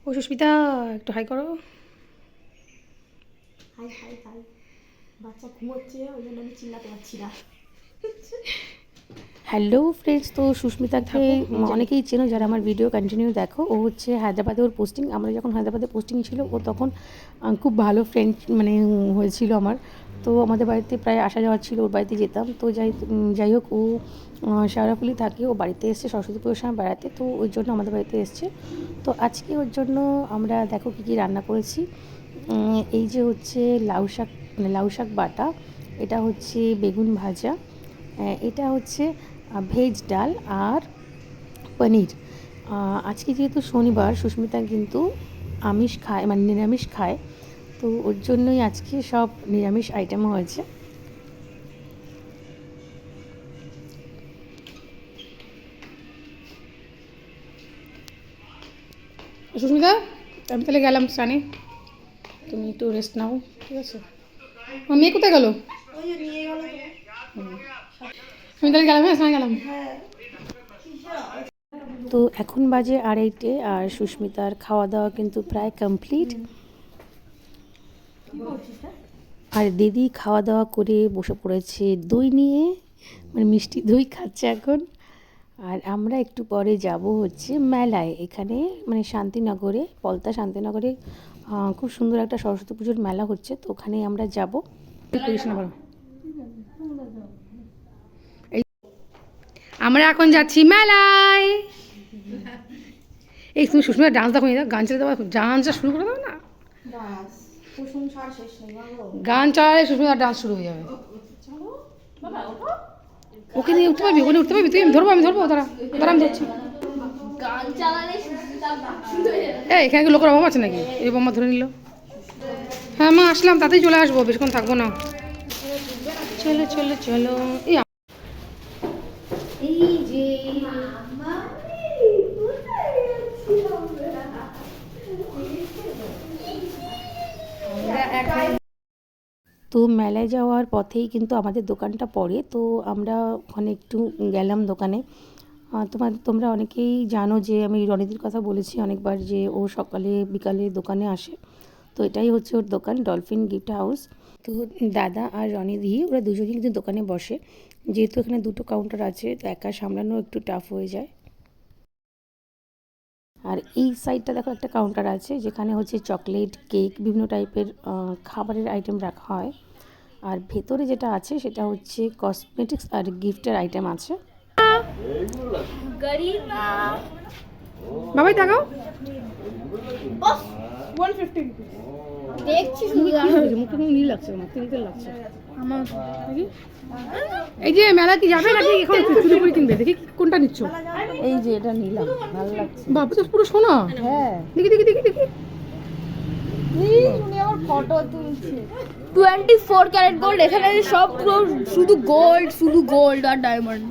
ও সুস্মিতা একটু হাই করো। High high high. বাচ্চা ঘুমোচ্ছে, ওই জন্য আমি চিল্লাতে পারছি না। হ্যালো ফ্রেন্ডস, তো সুস্মিতাকে অনেকেই চেনো যারা আমার ভিডিও কন্টিনিউ দেখো। ও হচ্ছে হায়দ্রাবাদে, ওর পোস্টিং। আমরা যখন হায়দ্রাবাদে পোস্টিং ছিল, ও তখন খুব ভালো ফ্রেন্ড মানে হয়েছিল আমার। তো আমাদের বাড়িতে প্রায় আসা যাওয়া ছিল, ওর বাড়িতে যেতাম। তো যাই হোক, ও শেওড়াফুলি থাকে, ও বাড়িতে এসছে সরস্বতী পুজোর সময় বেড়াতে, তো ওই জন্য আমাদের বাড়িতে এসছে। তো আজকে ওর জন্য আমরা দেখো কী কী রান্না করেছি। এই যে হচ্ছে লাউ শাক বাটা, এটা হচ্ছে বেগুন ভাজা, এটা হচ্ছে ভেজ ডাল আর পনির। আজকে যেহেতু শনিবার, সুস্মিতা কিন্তু আমিষ খায়, মানে নিরামিষ খায়, তো ওর জন্যই আজকে সব নিরামিষ আইটেম হয়েছে। সুস্মিতা, আমি তাহলে গেলাম স্নানে, তুমি একটু রেস্ট নাও, ঠিক আছে? আমার মেয়ে কোথায় গেল? আমি তাহলে গেলাম, হ্যাঁ স্নানে গেলাম। তো এখন বাজে 2:30, আর সুস্মিতার খাওয়া দাওয়া কিন্তু প্রায় কমপ্লিট। আর দিদি খাওয়া দাওয়া করে বসে পড়েছে দই নিয়ে, মানে মিষ্টি দই খাচ্ছে এখন। আর আমরা একটু পরে যাব হচ্ছে মেলায়, এখানে মানে শান্তিনগরে, পলতা শান্তিনগরে খুব সুন্দর একটা সরস্বতী পুজোর মেলা হচ্ছে, তো ওখানে আমরা যাব। আমরা এখন যাচ্ছি মেলায়। এই তুমি সুস্মিতা ডান্স দেখো, গান চালিয়ে দেওয়া, ডান্সটা শুরু করে দেবো না? গান চালালে সুস্মিতা ডান্স শুরু হয়ে যাবে। ওকে নিয়ে উঠতে পারবি? ওখানে উঠতে পারবি তুই? আমি ধরবো দাঁড়া আমি ধরছি। এখানে কি লোকের অভাব আছে নাকি? এই বোমা ধরে নিল। হ্যাঁ মা, আসলাম, তাতেই চলে আসবো, বেশিক্ষণ থাকবো না। চলো চলো চলো। এই যে তো মেলায় যাওয়ার পথেই কিন্তু আমাদের দোকানটা পড়ে, তো আমরা ওখানে একটু গেলাম দোকানে। তোমরা অনেকেই জানো যে আমি রনিদির কথা বলেছি অনেকবার, যে ও সকালে বিকালে দোকানে আসে। তো এটাই হচ্ছে ওর দোকান, ডলফিন গিফট হাউস। তো দাদা আর রনিদি ওরা দুজনেই কিন্তু দোকানে বসে। যেহেতু এখানে দুটো কাউন্টার আছে, তো একা সামলানো একটু টাফ হয়ে যায়। আর এই সাইডটা দেখো, একটা কাউন্টার আছে যেখানে হচ্ছে চকলেট, কেক, বিভিন্ন টাইপের খাবারের আইটেম রাখা হয়। আর ভেতরে যেটা আছে সেটা হচ্ছে কসমেটিক্স আর গিফটের আইটেম আছে। বাবাই তাকাও, 150 দেখছি মুখে নীল লাগছে, তেল লাগছে আমার। এই যে মেলা কি যাবে নাকি এখন চুড়ি কিনবে? দেখি কোনটা নিচ্ছ। এই যে এটা নিলাম, ভালো লাগছে। বাবা তো পুরো সোনা। হ্যাঁ, দেখি দেখি দেখি দেখি। উনি আমার ফটো তুলছে। 24 ক্যারেট গোল্ড, এখানে সব পুরো শুধু গোল্ড আর ডায়মন্ড।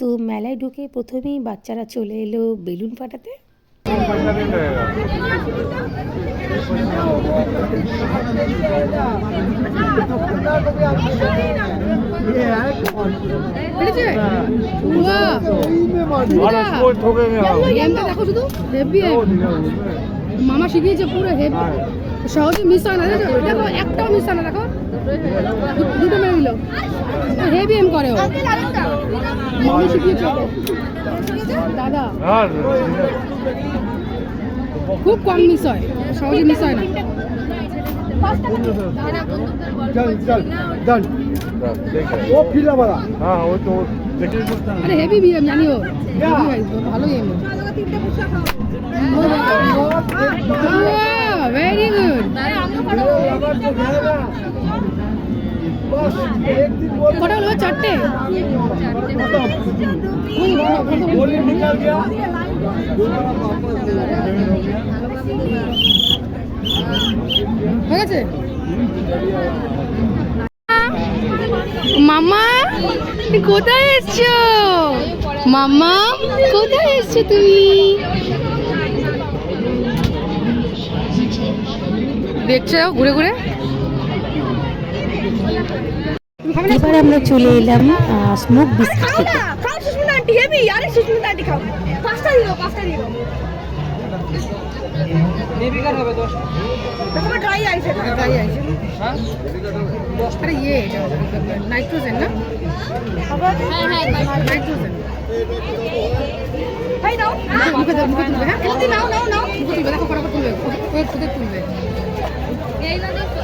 তো মেলায় ঢুকে প্রথমেই বাচ্চারা চলে এলো বেলুন ফাটাতে। দেখো শুধু হেভি, মামা শিখিয়েছে পুরো হেভি, সহজে মিস হয় না। দেখো একটাও মিস হয় না, দেখো দুটো মেরে দিল, হেভি এম করে ও, মামা শিখিয়েছে ওকে। দাদা খুব কম মিস হয়, সহজে মিস হয় না। আরে হেভি বিয়ে জানি ও, ভালো গেম, ভেরি গুড। কটা হলো? 4টে। হয়ে গেছে। মামা কোথায় এসছো? মামা কোথায় এসছো তুমি? দেখছো ঘুরে ঘুরে। এবার আমরা চলে এলাম স্মোক বিস্কিট খেতে। খাও সুস্মিতা আন্টি, হেভি। আরে সুস্মিতা আন্টি খাও, পাঁচটা দিও, পাঁচটা দিও। নেভিকার হবে 10। দেখো ড্রাই আইস, এটা ড্রাই আইস। হ্যাঁ 10। আরে ये নাইট্রোজেন না? হ্যাঁ হ্যাঁ নাইট্রোজেন। ভাই নাও, মুখে দাও, মুখে তুলবে। হ্যাঁ এমনি নাও নাও নাও, মুখে তুলবে। দেখো ফটাফট তুলবে, ওই খুদে তুলবে। এই না দেখো,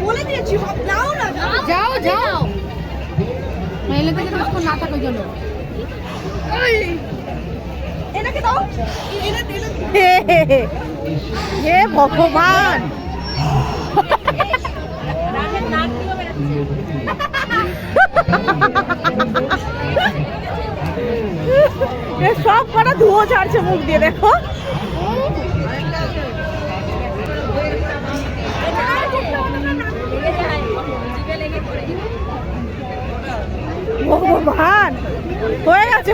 বলে দিয়েছি নাও না, যাও যাও। মেলে থেকে তো না থাকার জন্য এনাকে দাও, হে ভগবান। সব কটা ধুয়ো ছাড়ছে মুখ দিয়ে, দেখো। ভগবান, হয়ে গেছে।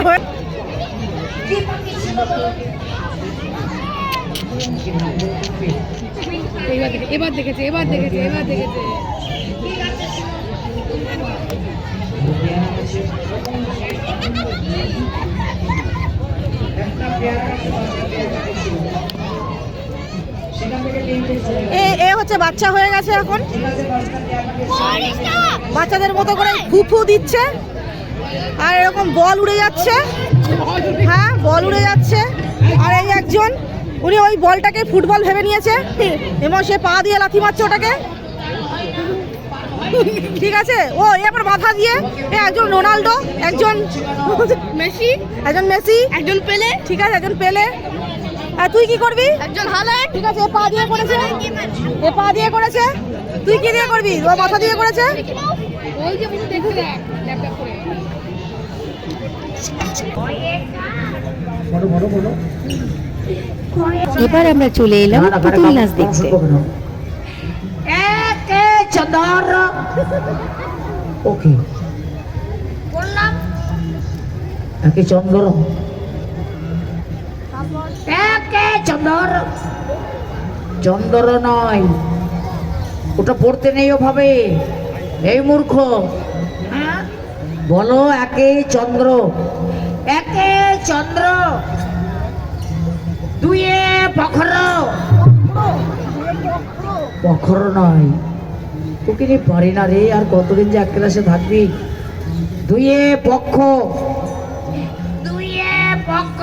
এবার দেখেছে, এবার দেখেছে, এবার দেখেছে। এ হচ্ছে বাচ্চা হয়ে গেছে এখন, বাচ্চাদের মতো করে ফুফু দিচ্ছে, আর এরকম বল উড়ে যাচ্ছে। হ্যাঁ বল উড়ে যাচ্ছে, আর এই একজন উনি ওই বলটাকে ফুটবল ভেবে নিয়েছে এবং সে পা দিয়ে লাথি মারছে ওটাকে। ঠিক আছে, ও এবার মাথা দিয়ে একজন রোনাল্ডো, একজন মেসি, একজন মেসি, একজন পেলে। ঠিক আছে, একজন পেলে। আর তুই কি করবি? একজন হাল্যান্ড। ঠিক আছে, পা দিয়ে করেছে, এ পা দিয়ে করেছে। তুই কি দিয়ে করবি? ও মাথা দিয়ে করেছে। ওই যে পুরো দেখে দেখ, ল্যাপটপ করে। এবার আমরা চলে এলাম পুতুল নাচ দেখতে। ওকে বললাম একে চন্দর, একে চন্দর, চন্দর নয়, ওটা পড়তে নেই ওভাবে। এই মূর্খ, বলো একে চন্দ্র, একে চন্দ্র, দুয়ে পখর, পখর নয়। তোকে নিয়ে পারি না রে, আর কতদিন যে এক ক্লাসে থাকবি। দুয়ে পক্ষ, দুয়ে পক্ষ।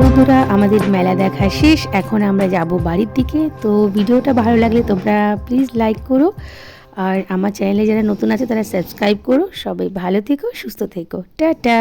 বন্ধুরা, আমাদের মেলা দেখা শেষ, এখন আমরা যাব বাড়ির দিকে। তো ভিডিওটা ভালো লাগলে তোমরা প্লিজ লাইক করো, আর আমার চ্যানেলে যারা নতুন আছে তারা সাবস্ক্রাইব করো। সবাই ভালো থেকো, সুস্থ থেকো, টাটা।